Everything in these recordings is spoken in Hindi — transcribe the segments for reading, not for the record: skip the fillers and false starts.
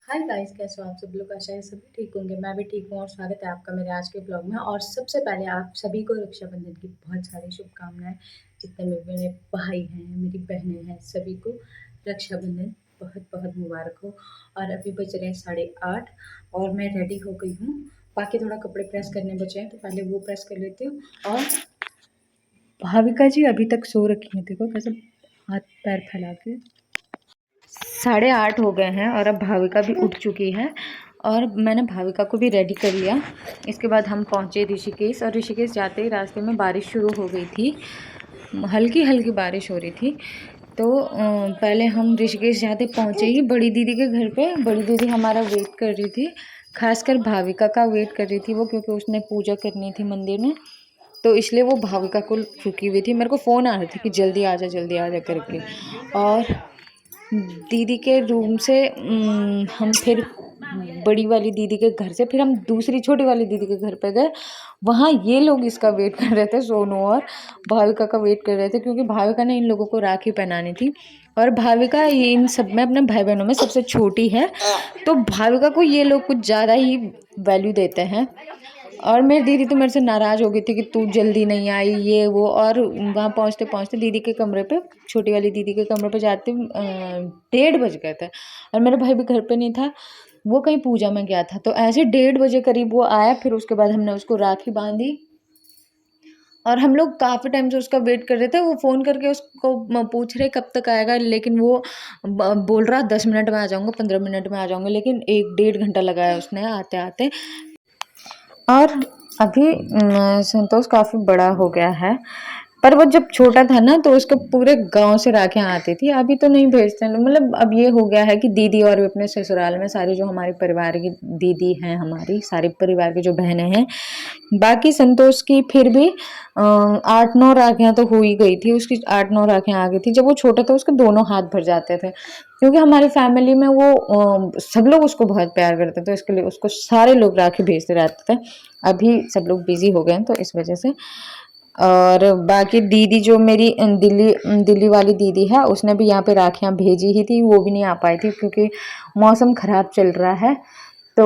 हाय गाइस, कैसे हो आप सब लोग? आशा है सभी ठीक होंगे। मैं भी ठीक हूँ और स्वागत है आपका मेरे आज के ब्लॉग में। और सबसे पहले आप सभी को रक्षाबंधन की बहुत सारी शुभकामनाएं। जितने मेरे भाई हैं, मेरी बहनें हैं, सभी को रक्षाबंधन बहुत बहुत मुबारक हो। और अभी बज रहे हैं 8:30 और मैं रेडी हो गई हूँ। बाकी थोड़ा कपड़े प्रेस करने बचे हैं तो पहले वो प्रेस कर लेती हूँ। और भाविका जी अभी तक सो रखी हैं, देखो कैसे हाथ पैर फैला के। 8:30 हो गए हैं और अब भाविका भी उठ चुकी है और मैंने भाविका को भी रेडी कर लिया। इसके बाद हम पहुँचे ऋषिकेश और ऋषिकेश जाते ही रास्ते में बारिश शुरू हो गई थी, हल्की हल्की बारिश हो रही थी। तो पहले हम ऋषिकेश जाते पहुँचे ही बड़ी दीदी के घर पे। बड़ी दीदी हमारा वेट कर रही थी, खासकर भाविका का वेट कर रही थी वो, क्योंकि उसने पूजा करनी थी मंदिर में, तो इसलिए वो भाविका को रुकी हुई थी। मेरे को फ़ोन आ रहा था कि जल्दी आ जा करके। और दीदी के रूम से हम फिर बड़ी वाली दीदी के घर से फिर हम दूसरी छोटी वाली दीदी के घर पे गए। वहाँ ये लोग इसका वेट कर रहे थे, सोनू और भाविका का वेट कर रहे थे, क्योंकि भाविका ने इन लोगों को राखी पहनानी थी। और भाविका इन सब में अपने भाई बहनों में सबसे छोटी है, तो भाविका को ये लोग कुछ ज़्यादा ही वैल्यू देते हैं। और मेरी दीदी तो मेरे से नाराज़ हो गई थी कि तू जल्दी नहीं आई, ये वो। और वहाँ पहुँचते पहुँचते दीदी के कमरे पे, छोटी वाली दीदी के कमरे पे जाते 1:30 बज गए थे। और मेरा भाई भी घर पे नहीं था, वो कहीं पूजा में गया था। तो ऐसे 1:30 बजे करीब वो आया। फिर उसके बाद हमने उसको राखी बांधी और हम लोग काफ़ी टाइम से उसका वेट कर रहे थे। वो फ़ोन करके उसको पूछ रहे कब तक आएगा, लेकिन वो बोल रहा 10 मिनट में आ जाऊँगा, 15 मिनट में आ जाऊँगा, लेकिन 1-1.5 घंटा लगाया उसने आते आते। और अभी संतोष काफ़ी बड़ा हो गया है, पर वो जब छोटा था ना तो उसके पूरे गांव से राखियाँ आती थी। अभी तो नहीं भेजते हैं, मतलब अब ये हो गया है कि दीदी और भी अपने ससुराल में सारी जो हमारे परिवार की दीदी हैं, हमारी सारे परिवार की जो बहनें हैं, बाकी संतोष की फिर भी 8-9 राखियाँ तो हो ही गई थी। उसकी 8-9 राखियाँ आ गई थी। जब वो छोटा था उसके दोनों हाथ भर जाते थे, क्योंकि हमारी फैमिली में वो सब लोग उसको बहुत प्यार करते थे, इसके लिए उसको सारे लोग राखी भेजते रहते थे। अभी सब लोग बिजी हो गए हैं तो इस वजह से। और बाकी दीदी जो मेरी दिल्ली वाली दीदी है, उसने भी यहाँ पे राखियाँ भेजी ही थी, वो भी नहीं आ पाई थी क्योंकि मौसम ख़राब चल रहा है। तो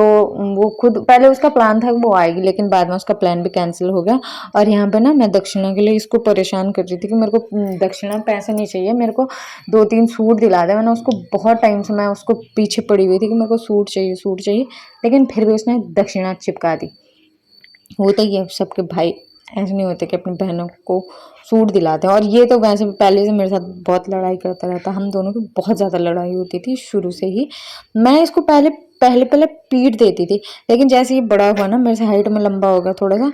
वो खुद, पहले उसका प्लान था वो आएगी, लेकिन बाद में उसका प्लान भी कैंसिल हो गया। और यहाँ पे ना मैं दक्षिणा के लिए इसको परेशान कर रही थी कि मेरे को दक्षिणा पैसे नहीं चाहिए, मेरे को 2-3 सूट दिला दे। मैंने उसको बहुत टाइम से, मैं उसको पीछे पड़ी हुई थी कि मेरे को सूट चाहिए, लेकिन फिर भी उसने दक्षिणा चिपका दी। होता ही है, सबके भाई ऐसे नहीं होते कि अपनी बहनों को सूट दिलाते हैं। और ये तो वैसे पहले से मेरे साथ बहुत लड़ाई करता रहता, हम दोनों की बहुत ज़्यादा लड़ाई होती थी शुरू से ही। मैं इसको पहले पहले पीट देती थी, लेकिन जैसे ये बड़ा हुआ ना, मेरे से हाइट में लंबा हो गया थोड़ा सा,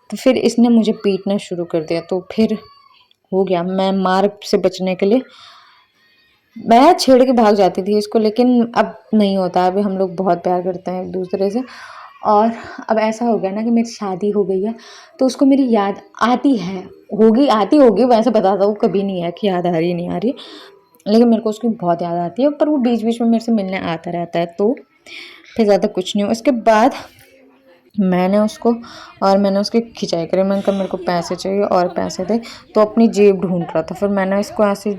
तो फिर इसने मुझे पीटना शुरू कर दिया। तो फिर हो गया, मैं मार से बचने के लिए मैं छेड़ के भाग जाती थी इसको, लेकिन अब नहीं होता। अभी हम लोग बहुत प्यार करते हैं एक दूसरे से। और अब ऐसा हो गया ना कि मेरी शादी हो गई है, तो उसको मेरी याद आती है, आती होगी, वैसे बताता हूँ, कभी नहीं है कि याद आ रही नहीं आ रही, लेकिन मेरे को उसकी बहुत याद आती है। पर वो बीच बीच में मेरे से मिलने आता रहता है, तो फिर ज़्यादा कुछ नहीं हो। उसके बाद मैंने उसकी खिंचाई करी। मैंने कहा मेरे को पैसे चाहिए और पैसे दे, तो अपनी जेब ढूंढ रहा था। फिर मैंने इसको ऐसे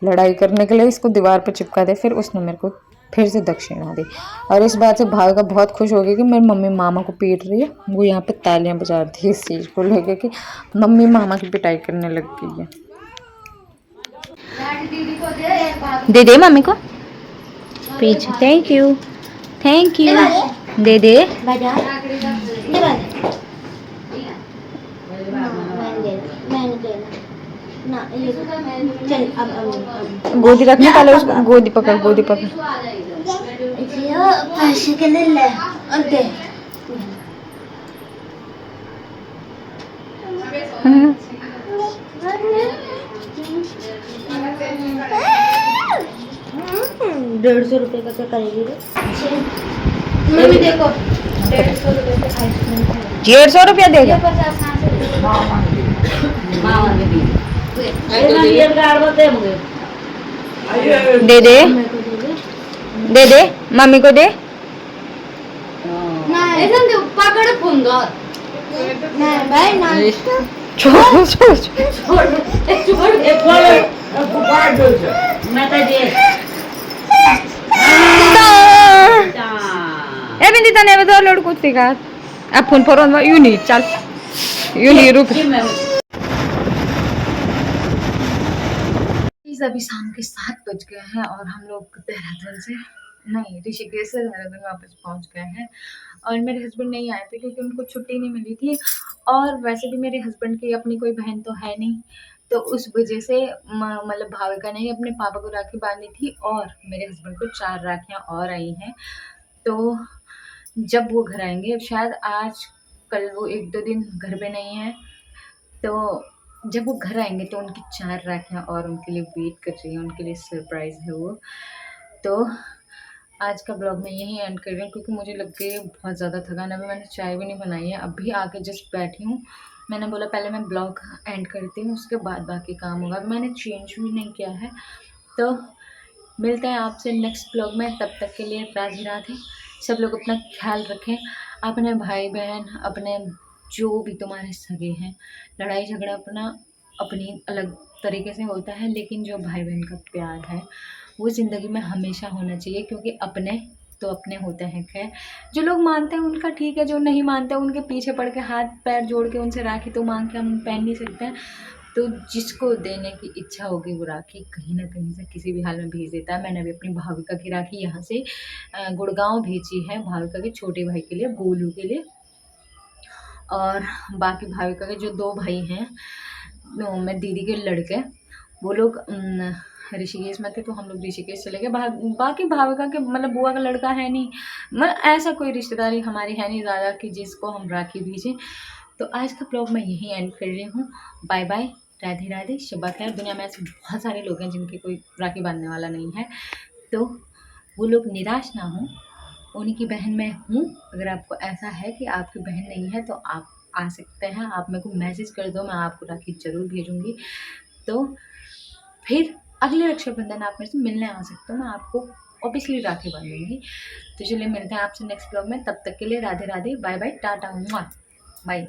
लड़ाई करने के लिए इसको दीवार पर चिपका दिया। फिर उसने मेरे को फिर से दक्षिणा दी। और इस बात से भाविका बहुत खुश हो गई कि मेरी मम्मी मामा को पीट रही है। वो यहाँ पे तालियां बजा रही थी इस चीज़ को लेकर कि मम्मी मामा की पिटाई करने लग गई है। दे दे मम्मी को पीछे। थैंक यू दे दे। गोदी रखने, पहले उसको गोदी पकड़। पैसे के लिए ले और दे। ₹150 का क्या करेगी? देखो 150 रुपया देगा। दे दे मम्मी को दे। बिंदी तने बता लड़ कुछ का अब फोन पर यू नहीं चल यू नहीं रुक। अभी शाम के 7 बज गए हैं और हम लोग देहरादून से नहीं ऋषिकेश से देहरादून वापस पहुंच गए हैं। और मेरे हस्बैंड नहीं आए थे क्योंकि उनको छुट्टी नहीं मिली थी और वैसे भी मेरे हस्बैंड की अपनी कोई बहन तो है नहीं, तो उस वजह से मतलब भाविका ने ही अपने पापा को राखी बांधी थी और मेरे हस्बैंड को 4 राखियाँ और आई हैं। तो जब वो घर आएंगे शायद आज कल वो 1-2 दिन घर पे नहीं है, तो जब वो घर आएंगे तो उनकी 4 राखियाँ और उनके लिए वेट कर रही हैं, उनके लिए सरप्राइज़ है वो। तो आज का ब्लॉग मैं यहीं एंड कर रही हूँ क्योंकि मुझे लग गई बहुत ज़्यादा थकान। अभी मैंने चाय भी नहीं बनाई है, अभी आके जस्ट बैठी हूँ। मैंने बोला पहले मैं ब्लॉग एंड करती हूँ उसके बाद बाकी काम होगा। अभी मैंने चेंज भी नहीं किया है। तो मिलते हैं आपसे नेक्स्ट ब्लॉग में, तब तक के लिए राधे राधे। सब लोग अपना ख्याल रखें, अपने भाई बहन अपने जो भी तुम्हारे सगे हैं। लड़ाई झगड़ा अपना अपनी अलग तरीके से होता है, लेकिन जो भाई बहन का प्यार है वो ज़िंदगी में हमेशा होना चाहिए क्योंकि अपने तो अपने होते हैं। खैर जो लोग मानते हैं उनका ठीक है, जो नहीं मानते उनके पीछे पड़ के हाथ पैर जोड़ के उनसे राखी तो मांग के हम पहन नहीं सकते हैं। तो जिसको देने की इच्छा होगी वो राखी कहीं ना कहीं से किसी भी हाल में भेज देता है। मैंने अभी अपनी भाविका की राखी यहाँ से गुड़गांव भेजी है, भाविका के छोटे भाई के लिए, गोलू के लिए। और बाकी भाविका के जो 2 भाई हैं मेरी दीदी के लड़के, वो लोग ऋषिकेश में थे तो हम लोग ऋषिकेश चले गए। बाकी भाविका के मतलब बुआ का लड़का है नहीं, मतलब ऐसा कोई रिश्तेदारी हमारी है नहीं ज़्यादा कि जिसको हम राखी भेजें। तो आज का ब्लॉग मैं यहीं एंड कर रही हूँ। बाय बाय, राधे राधे, शब्बा खैर। दुनिया में ऐसे बहुत सारे लोग हैं जिनके कोई राखी बांधने वाला नहीं है, तो वो लोग निराश ना हों, उन्हीं की बहन मैं हूँ। अगर आपको ऐसा है कि आपकी बहन नहीं है तो आप आ सकते हैं, आप मेरे को मैसेज कर दो, मैं आपको राखी ज़रूर भेजूँगी। तो फिर अगले रक्षाबंधन आप मेरे से मिलने आ सकते हो, मैं आपको ऑब्वियसली राखी बांधूंगी। तो चलिए मिलते हैं आपसे नेक्स्ट ब्लॉग में, तब तक के लिए Radhe Radhe, bye bye, tata, bye.